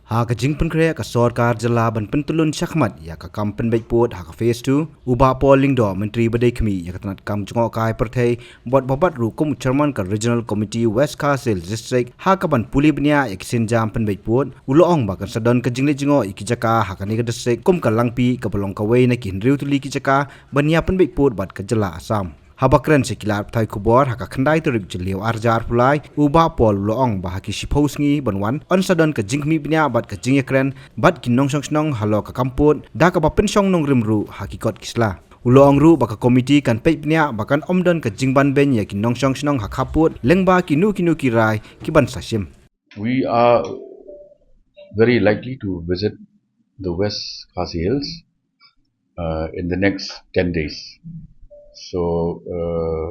Haka jingpan kre ka sorkar jala ban pentulun syakmat ya ka kampen baik pot haka phase 2 uba pol Lyngdoh menteri badai kami ya ka tanat kam jengok kai perthai bot babat ru kum chairman ka regional committee West Castle district haka ban puli bnia ya kisin jam pen baik pot ulo ong ba kan sadon ka jingle jengok ikijaka haka ni ka district kum ka langpi ka balong ka wei na kin riu tuli kijaka bania pen baik pot bat ka jala Assam Habakren sekilat thai kubor haka khandai terip jeliu arjar pulai uba pol loong bahaki shipos ngi banwan on sadon ka jingmi bnya bat ka jingekren bat kinong song halo ka kamput da ka bapin song nong rimru hakikot kisla ulong ru baka komiti kan peit bnya bakan omdon ka jingban-beiñ ya kinong song hakaput lengba kinu kirai kiban sasim. We are very likely to visit the West Khasi Hills in the next 10 days. So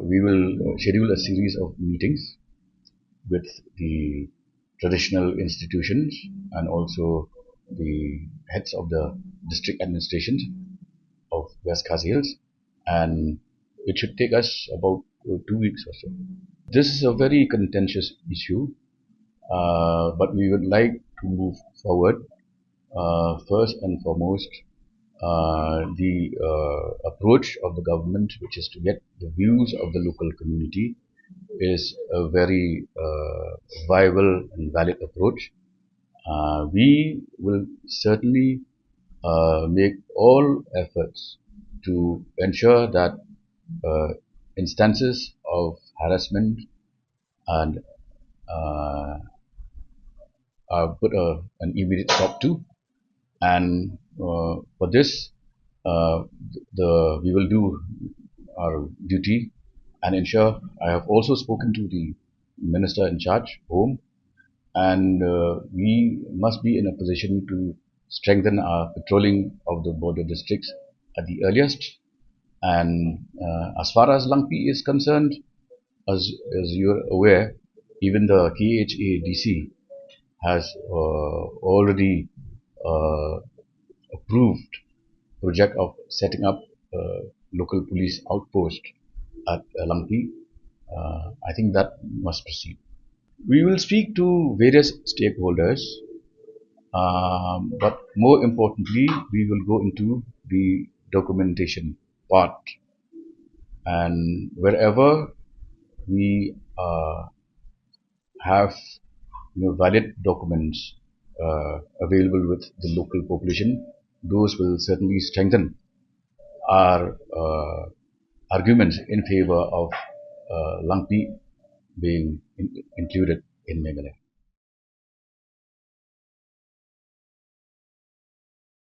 we will schedule a series of meetings with the traditional institutions and also the heads of the district administrations of West Khasi Hills, and it should take us about 2 weeks or so. This is a very contentious issue, but we would like to move forward. First and foremost, the approach of the government, which is to get the views of the local community, is a very viable and valid approach. We will certainly make all efforts to ensure that instances of harassment and are put an immediate stop to, and for this we will do our duty and ensure. I have also spoken to the minister in charge, Home, and we must be in a position to strengthen our patrolling of the border districts at the earliest. And as far as Langpi is concerned, as you're aware, even the KHADC has already approved project of setting up a local police outpost at Langpi. I think that must proceed. We will speak to various stakeholders, but more importantly, we will go into the documentation part, and wherever we have valid documents available with the local population, those will certainly strengthen our arguments in favor of Langpi being included in Meghalaya.